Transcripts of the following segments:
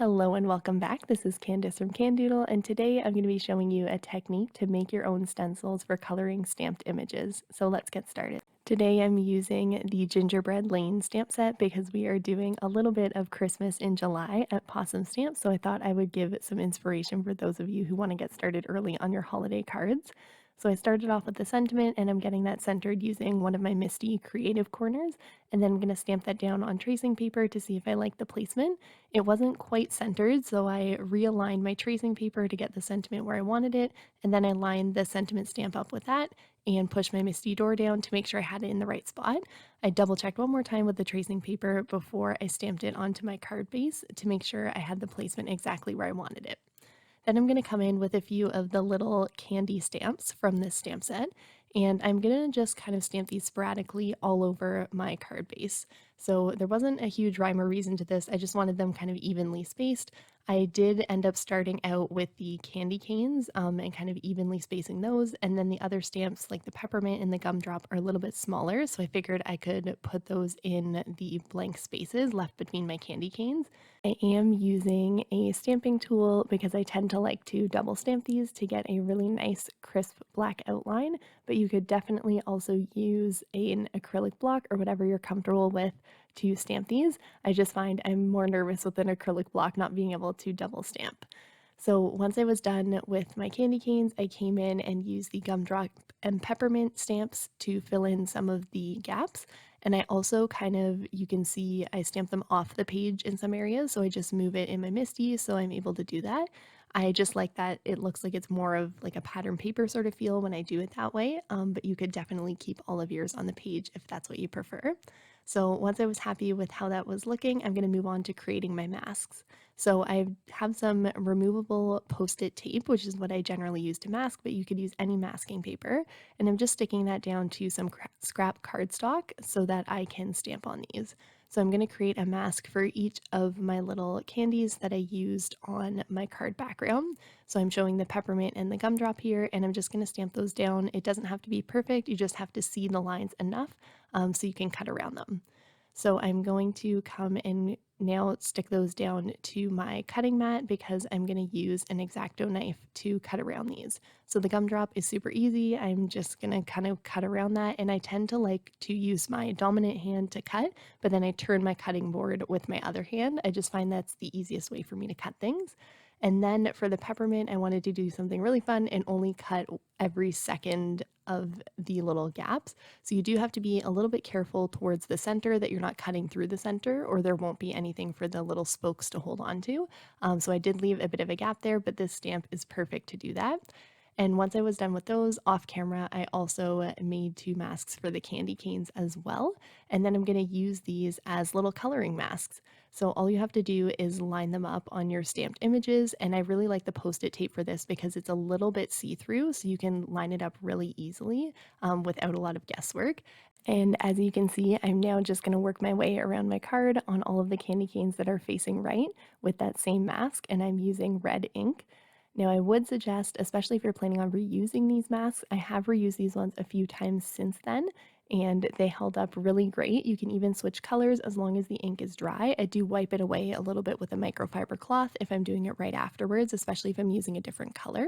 Hello and welcome back. This is Candace from Candoodle, and today I'm going to be showing you a technique to make your own stencils for coloring stamped images. So let's get started. Today I'm using the Gingerbread Lane stamp set because we are doing a little bit of Christmas in July at Pawsome Stamps, so I thought I would give some inspiration for those of you who want to get started early on your holiday cards. So I started off with the sentiment and I'm getting that centered using one of my Misty creative corners, and then I'm going to stamp that down on tracing paper to see if I like the placement. It wasn't quite centered, so I realigned my tracing paper to get the sentiment where I wanted it, and then I lined the sentiment stamp up with that and pushed my Misty door down to make sure I had it in the right spot. I double checked one more time with the tracing paper before I stamped it onto my card base to make sure I had the placement exactly where I wanted it. Then I'm going to come in with a few of the little candy stamps from this stamp set, and I'm going to just kind of stamp these sporadically all over my card base. So there wasn't a huge rhyme or reason to this, I just wanted them kind of evenly spaced. I did end up starting out with the candy canes and kind of evenly spacing those, and then the other stamps like the peppermint and the gumdrop are a little bit smaller, so I figured I could put those in the blank spaces left between my candy canes. I am using a stamping tool because I tend to like to double stamp these to get a really nice crisp black outline, but you could definitely also use an acrylic block or whatever you're comfortable with to stamp these. I just find I'm more nervous with an acrylic block not being able to double stamp. So once I was done with my candy canes, I came in and used the gumdrop and peppermint stamps to fill in some of the gaps. And I also kind of, you can see I stamp them off the page in some areas, so I just move it in my Misty so I'm able to do that. I just like that it looks like it's more of like a pattern paper sort of feel when I do it that way, but you could definitely keep all of yours on the page if that's what you prefer. So once I was happy with how that was looking, I'm going to move on to creating my masks. So I have some removable post-it tape, which is what I generally use to mask, but you could use any masking paper. And I'm just sticking that down to some scrap cardstock so that I can stamp on these. So I'm going to create a mask for each of my little candies that I used on my card background. So I'm showing the peppermint and the gumdrop here, and I'm just going to stamp those down. It doesn't have to be perfect, you just have to see the lines enough so you can cut around them. So I'm going to come and now stick those down to my cutting mat because I'm going to use an X-Acto knife to cut around these. So the gumdrop is super easy. I'm just going to kind of cut around that, and I tend to like to use my dominant hand to cut, but then I turn my cutting board with my other hand. I just find that's the easiest way for me to cut things. And then for the peppermint, I wanted to do something really fun and only cut every second of the little gaps. So you do have to be a little bit careful towards the center that you're not cutting through the center, or there won't be anything for the little spokes to hold on to. So I did leave a bit of a gap there, but this stamp is perfect to do that. And once I was done with those off camera, I also made two masks for the candy canes as well. And then I'm going to use these as little coloring masks. So all you have to do is line them up on your stamped images. And I really like the post-it tape for this because it's a little bit see-through, so you can line it up really easily without a lot of guesswork. And as you can see, I'm now just going to work my way around my card on all of the candy canes that are facing right with that same mask, and I'm using red ink. Now, I would suggest, especially if you're planning on reusing these masks, I have reused these ones a few times since then, and they held up really great. You can even switch colors as long as the ink is dry. I do wipe it away a little bit with a microfiber cloth if I'm doing it right afterwards, especially if I'm using a different color.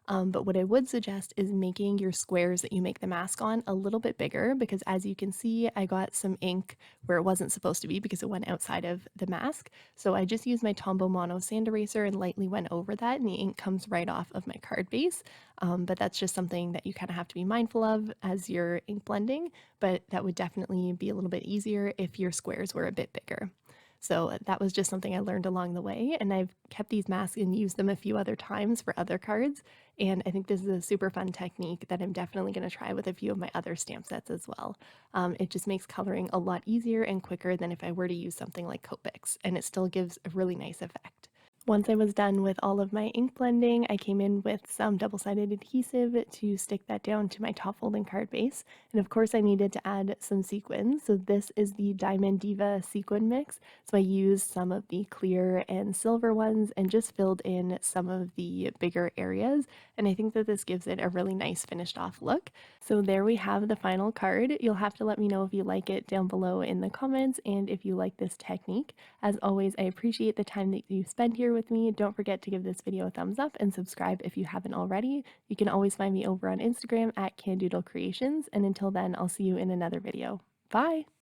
But what I would suggest is making your squares that you make the mask on a little bit bigger, because as you can see, I got some ink where it wasn't supposed to be because it went outside of the mask. So I just used my Tombow Mono sand eraser and lightly went over that, and the ink comes right off of my card base. But that's just something that you kind of have to be mindful of as you're ink blending, but that would definitely be a little bit easier if your squares were a bit bigger. So that was just something I learned along the way, and I've kept these masks and used them a few other times for other cards, and I think this is a super fun technique that I'm definitely going to try with a few of my other stamp sets as well. It just makes coloring a lot easier and quicker than if I were to use something like Copics, and it still gives a really nice effect. Once I was done with all of my ink blending, I came in with some double-sided adhesive to stick that down to my top folding card base. And of course I needed to add some sequins. So this is the Diamond Diva sequin mix. So I used some of the clear and silver ones and just filled in some of the bigger areas. And I think that this gives it a really nice finished off look. So there we have the final card. You'll have to let me know if you like it down below in the comments and if you like this technique. As always, I appreciate the time that you spend here with me. Don't forget to give this video a thumbs up and subscribe if you haven't already. You can always find me over on Instagram at Candoodle Creations, and until then, I'll see you in another video. Bye!